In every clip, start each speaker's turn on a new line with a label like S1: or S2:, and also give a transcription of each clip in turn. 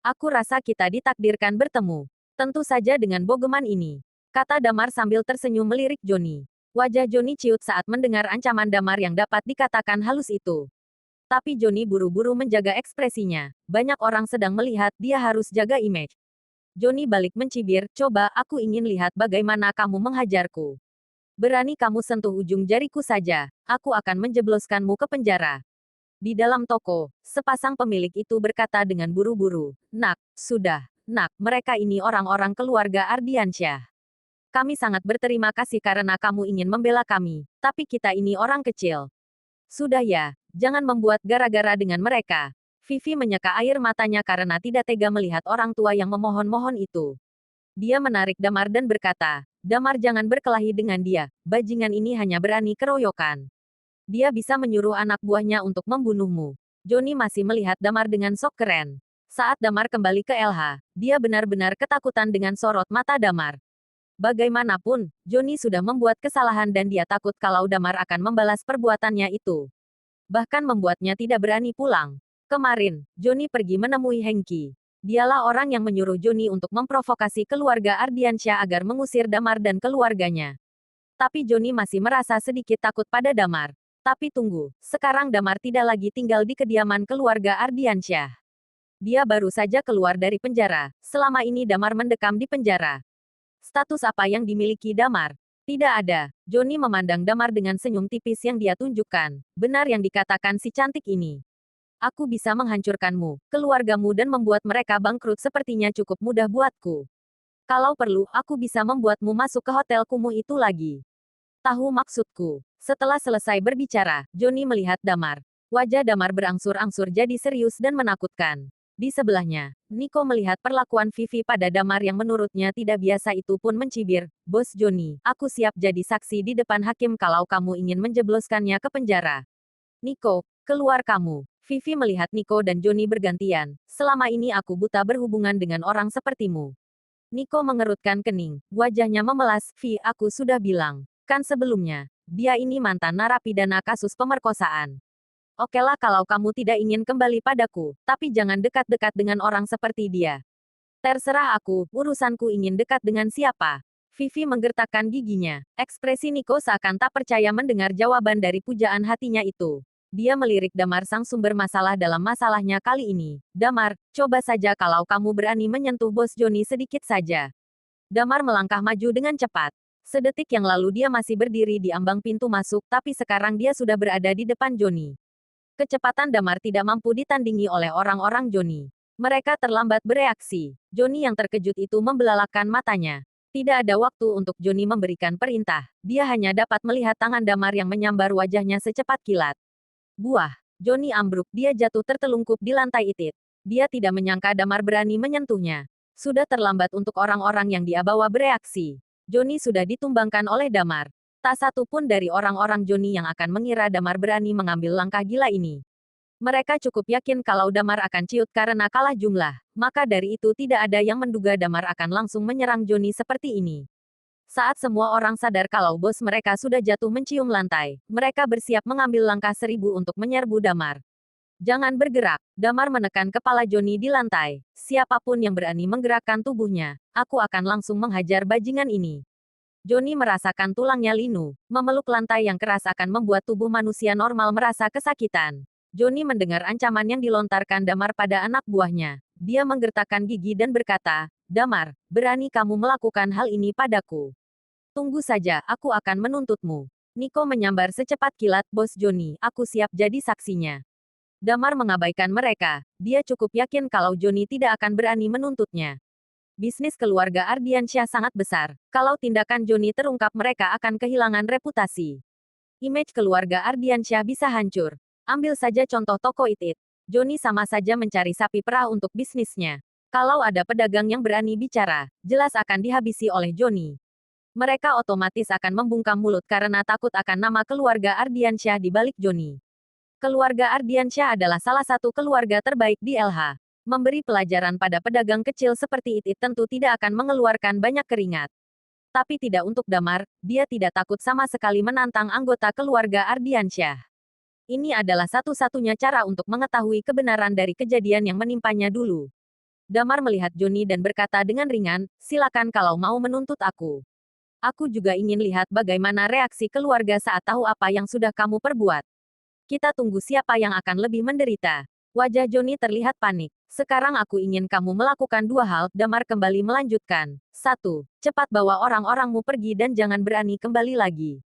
S1: Aku rasa kita ditakdirkan bertemu. Tentu saja dengan bogeman ini, kata Damar sambil tersenyum melirik Joni. Wajah Joni ciut saat mendengar ancaman Damar yang dapat dikatakan halus itu. Tapi Joni buru-buru menjaga ekspresinya. Banyak orang sedang melihat, dia harus jaga image. Joni balik mencibir, coba aku ingin lihat bagaimana kamu menghajarku. Berani kamu sentuh ujung jariku saja, aku akan menjebloskanmu ke penjara. Di dalam toko, sepasang pemilik itu berkata dengan buru-buru, Nak, sudah, Nak, mereka ini orang-orang keluarga Ardiansyah. Kami sangat berterima kasih karena kamu ingin membela kami, tapi kita ini orang kecil. Sudah ya, jangan membuat gara-gara dengan mereka. Vivi menyeka air matanya karena tidak tega melihat orang tua yang memohon-mohon itu. Dia menarik Damar dan berkata, Damar jangan berkelahi dengan dia, bajingan ini hanya berani keroyokan. Dia bisa menyuruh anak buahnya untuk membunuhmu. Joni masih melihat Damar dengan sok keren. Saat Damar kembali ke LH, dia benar-benar ketakutan dengan sorot mata Damar. Bagaimanapun, Joni sudah membuat kesalahan dan dia takut kalau Damar akan membalas perbuatannya itu. Bahkan membuatnya tidak berani pulang. Kemarin, Joni pergi menemui Hengki. Dialah orang yang menyuruh Joni untuk memprovokasi keluarga Ardiansyah agar mengusir Damar dan keluarganya. Tapi Joni masih merasa sedikit takut pada Damar. Tapi tunggu, sekarang Damar tidak lagi tinggal di kediaman keluarga Ardiansyah. Dia baru saja keluar dari penjara. Selama ini Damar mendekam di penjara. Status apa yang dimiliki Damar? Tidak ada. Joni memandang Damar dengan senyum tipis yang dia tunjukkan. Benar yang dikatakan si cantik ini. Aku bisa menghancurkanmu, keluargamu dan membuat mereka bangkrut sepertinya cukup mudah buatku. Kalau perlu, aku bisa membuatmu masuk ke hotel kumuh itu lagi. Tahu maksudku. Setelah selesai berbicara, Joni melihat Damar. Wajah Damar berangsur-angsur jadi serius dan menakutkan. Di sebelahnya, Nico melihat perlakuan Vivi pada Damar yang menurutnya tidak biasa itu pun mencibir, Bos Joni, aku siap jadi saksi di depan hakim kalau kamu ingin menjebloskannya ke penjara. Nico, keluar kamu. Vivi melihat Nico dan Joni bergantian. Selama ini aku buta berhubungan dengan orang sepertimu. Nico mengerutkan kening. Wajahnya memelas. Vi, aku sudah bilang. Kan sebelumnya. Dia ini mantan narapidana kasus pemerkosaan. Okelah kalau kamu tidak ingin kembali padaku, tapi jangan dekat-dekat dengan orang seperti dia. Terserah aku, urusanku ingin dekat dengan siapa. Vivi menggertakkan giginya. Ekspresi Nico seakan tak percaya mendengar jawaban dari pujaan hatinya itu. Dia melirik Damar sang sumber masalah dalam masalahnya kali ini. Damar, coba saja kalau kamu berani menyentuh Bos Joni sedikit saja. Damar melangkah maju dengan cepat. Sedetik yang lalu dia masih berdiri di ambang pintu masuk, tapi sekarang dia sudah berada di depan Joni. Kecepatan Damar tidak mampu ditandingi oleh orang-orang Joni. Mereka terlambat bereaksi. Joni yang terkejut itu membelalakkan matanya. Tidak ada waktu untuk Joni memberikan perintah. Dia hanya dapat melihat tangan Damar yang menyambar wajahnya secepat kilat. Buah. Joni ambruk, dia jatuh tertelungkup di lantai itit. Dia tidak menyangka Damar berani menyentuhnya. Sudah terlambat untuk orang-orang yang dia bawa bereaksi. Joni sudah ditumbangkan oleh Damar. Tak satu pun dari orang-orang Joni yang akan mengira Damar berani mengambil langkah gila ini. Mereka cukup yakin kalau Damar akan ciut karena kalah jumlah, maka dari itu tidak ada yang menduga Damar akan langsung menyerang Joni seperti ini. Saat semua orang sadar kalau bos mereka sudah jatuh mencium lantai, mereka bersiap mengambil langkah 1000 untuk menyerbu Damar. Jangan bergerak, Damar menekan kepala Joni di lantai. Siapapun yang berani menggerakkan tubuhnya, aku akan langsung menghajar bajingan ini. Joni merasakan tulangnya linu. Memeluk lantai yang keras akan membuat tubuh manusia normal merasa kesakitan. Joni mendengar ancaman yang dilontarkan Damar pada anak buahnya. Dia menggertakkan gigi dan berkata, Damar, berani kamu melakukan hal ini padaku. Tunggu saja, aku akan menuntutmu. Nico menyambar secepat kilat, Bos Joni, aku siap jadi saksinya. Damar mengabaikan mereka. Dia cukup yakin kalau Joni tidak akan berani menuntutnya. Bisnis keluarga Ardiansyah sangat besar. Kalau tindakan Joni terungkap mereka akan kehilangan reputasi. Image keluarga Ardiansyah bisa hancur. Ambil saja contoh toko Itit. Joni sama saja mencari sapi perah untuk bisnisnya. Kalau ada pedagang yang berani bicara, jelas akan dihabisi oleh Joni. Mereka otomatis akan membungkam mulut karena takut akan nama keluarga Ardiansyah di balik Joni. Keluarga Ardiansyah adalah salah satu keluarga terbaik di LH. Memberi pelajaran pada pedagang kecil seperti itu tentu tidak akan mengeluarkan banyak keringat. Tapi tidak untuk Damar, dia tidak takut sama sekali menantang anggota keluarga Ardiansyah. Ini adalah satu-satunya cara untuk mengetahui kebenaran dari kejadian yang menimpanya dulu. Damar melihat Joni dan berkata dengan ringan, silakan kalau mau menuntut aku. Aku juga ingin lihat bagaimana reaksi keluarga saat tahu apa yang sudah kamu perbuat. Kita tunggu siapa yang akan lebih menderita. Wajah Joni terlihat panik. Sekarang aku ingin kamu melakukan dua hal, Damar kembali melanjutkan. Satu, cepat bawa orang-orangmu pergi dan jangan berani kembali lagi.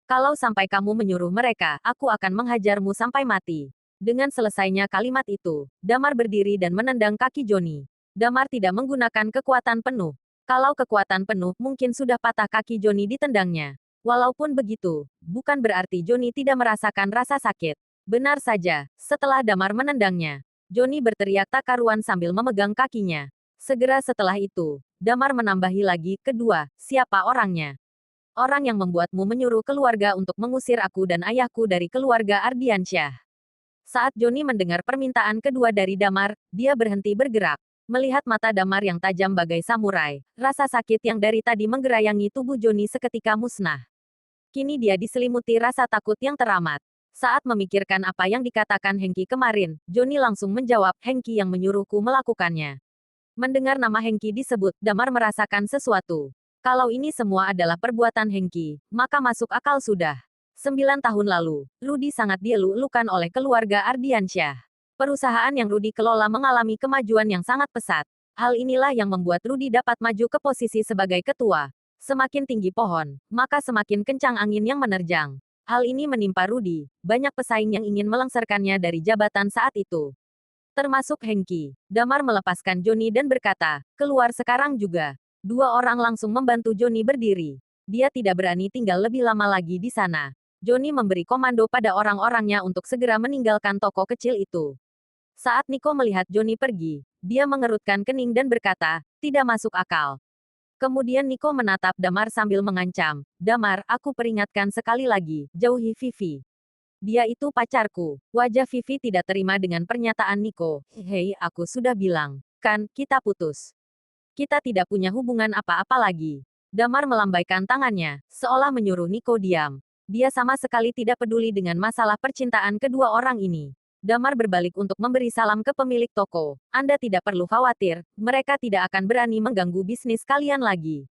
S1: Kalau sampai kamu menyuruh mereka, aku akan menghajarmu sampai mati. Dengan selesainya kalimat itu, Damar berdiri dan menendang kaki Joni. Damar tidak menggunakan kekuatan penuh. Kalau kekuatan penuh, mungkin sudah patah kaki Joni ditendangnya. Walaupun begitu, bukan berarti Joni tidak merasakan rasa sakit. Benar saja, setelah Damar menendangnya, Joni berteriak tak karuan sambil memegang kakinya. Segera setelah itu, Damar menambahi lagi, kedua, siapa orangnya? Orang yang membuatmu menyuruh keluarga untuk mengusir aku dan ayahku dari keluarga Ardiansyah. Saat Joni mendengar permintaan kedua dari Damar, dia berhenti bergerak. Melihat mata Damar yang tajam bagai samurai, rasa sakit yang dari tadi menggerayangi tubuh Joni seketika musnah. Kini dia diselimuti rasa takut yang teramat. Saat memikirkan apa yang dikatakan Hengki kemarin, Joni langsung menjawab, Hengki yang menyuruhku melakukannya. Mendengar nama Hengki disebut, Damar merasakan sesuatu. Kalau ini semua adalah perbuatan Hengki, maka masuk akal sudah. 9 tahun lalu, Rudy sangat dieluk-elukan oleh keluarga Ardiansyah. Perusahaan yang Rudy kelola mengalami kemajuan yang sangat pesat. Hal inilah yang membuat Rudy dapat maju ke posisi sebagai ketua. Semakin tinggi pohon, maka semakin kencang angin yang menerjang. Hal ini menimpa Rudy, banyak pesaing yang ingin melengsarkannya dari jabatan saat itu. Termasuk Hengki. Damar melepaskan Joni dan berkata, keluar sekarang juga. Dua orang langsung membantu Joni berdiri. Dia tidak berani tinggal lebih lama lagi di sana. Joni memberi komando pada orang-orangnya untuk segera meninggalkan toko kecil itu. Saat Nico melihat Joni pergi, dia mengerutkan kening dan berkata, tidak masuk akal. Kemudian Nico menatap Damar sambil mengancam, Damar, aku peringatkan sekali lagi, jauhi Vivi. Dia itu pacarku. Wajah Vivi tidak terima dengan pernyataan Nico. Hei, aku sudah bilang, kan, kita putus. Kita tidak punya hubungan apa-apa lagi. Damar melambaikan tangannya, seolah menyuruh Nico diam. Dia sama sekali tidak peduli dengan masalah percintaan kedua orang ini. Damar berbalik untuk memberi salam ke pemilik toko. Anda tidak perlu khawatir, mereka tidak akan berani mengganggu bisnis kalian lagi.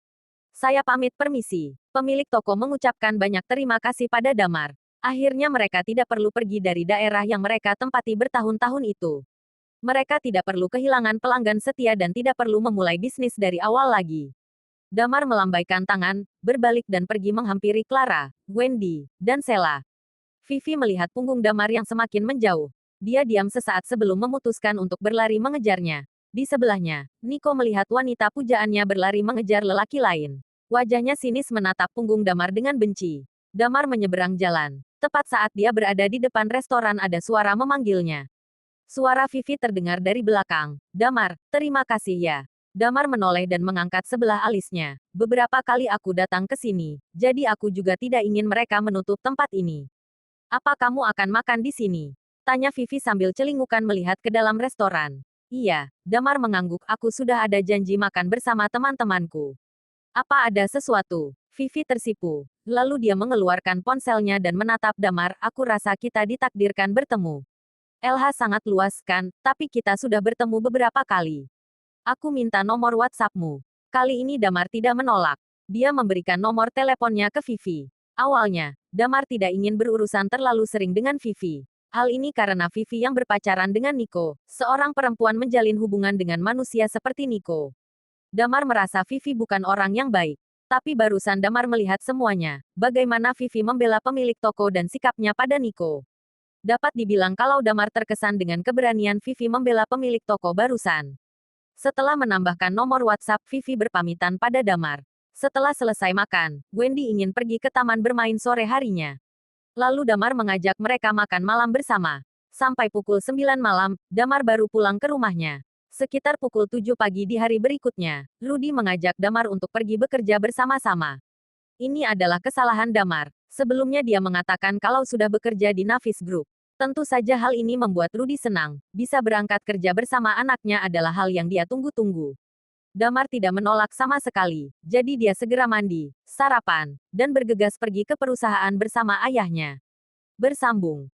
S1: Saya pamit permisi. Pemilik toko mengucapkan banyak terima kasih pada Damar. Akhirnya mereka tidak perlu pergi dari daerah yang mereka tempati bertahun-tahun itu. Mereka tidak perlu kehilangan pelanggan setia dan tidak perlu memulai bisnis dari awal lagi. Damar melambaikan tangan, berbalik dan pergi menghampiri Clara, Wendy, dan Sheila. Vivi melihat punggung Damar yang semakin menjauh. Dia diam sesaat sebelum memutuskan untuk berlari mengejarnya. Di sebelahnya, Nico melihat wanita pujaannya berlari mengejar lelaki lain. Wajahnya sinis menatap punggung Damar dengan benci. Damar menyeberang jalan. Tepat saat dia berada di depan restoran ada suara memanggilnya. Suara Vivi terdengar dari belakang. Damar, terima kasih ya. Damar menoleh dan mengangkat sebelah alisnya. Beberapa kali aku datang ke sini, jadi aku juga tidak ingin mereka menutup tempat ini. Apa kamu akan makan di sini? Tanya Vivi sambil celingukan melihat ke dalam restoran. Iya, Damar mengangguk, aku sudah ada janji makan bersama teman-temanku. Apa ada sesuatu? Vivi tersipu. Lalu dia mengeluarkan ponselnya dan menatap Damar, aku rasa kita ditakdirkan bertemu. LH sangat luas kan, tapi kita sudah bertemu beberapa kali. Aku minta nomor WhatsAppmu. Kali ini Damar tidak menolak. Dia memberikan nomor teleponnya ke Vivi. Awalnya, Damar tidak ingin berurusan terlalu sering dengan Vivi. Hal ini karena Vivi yang berpacaran dengan Nico, seorang perempuan menjalin hubungan dengan manusia seperti Nico. Damar merasa Vivi bukan orang yang baik. Tapi barusan Damar melihat semuanya, bagaimana Vivi membela pemilik toko dan sikapnya pada Nico. Dapat dibilang kalau Damar terkesan dengan keberanian Vivi membela pemilik toko barusan. Setelah menambahkan nomor WhatsApp, Vivi berpamitan pada Damar. Setelah selesai makan, Wendy ingin pergi ke taman bermain sore harinya. Lalu Damar mengajak mereka makan malam bersama. Sampai pukul 9 malam, Damar baru pulang ke rumahnya. Sekitar pukul 7 pagi di hari berikutnya, Rudy mengajak Damar untuk pergi bekerja bersama-sama. Ini adalah kesalahan Damar. Sebelumnya dia mengatakan kalau sudah bekerja di Navis Group. Tentu saja hal ini membuat Rudy senang. Bisa berangkat kerja bersama anaknya adalah hal yang dia tunggu-tunggu. Damar tidak menolak sama sekali. Jadi dia segera mandi, sarapan, dan bergegas pergi ke perusahaan bersama ayahnya. Bersambung.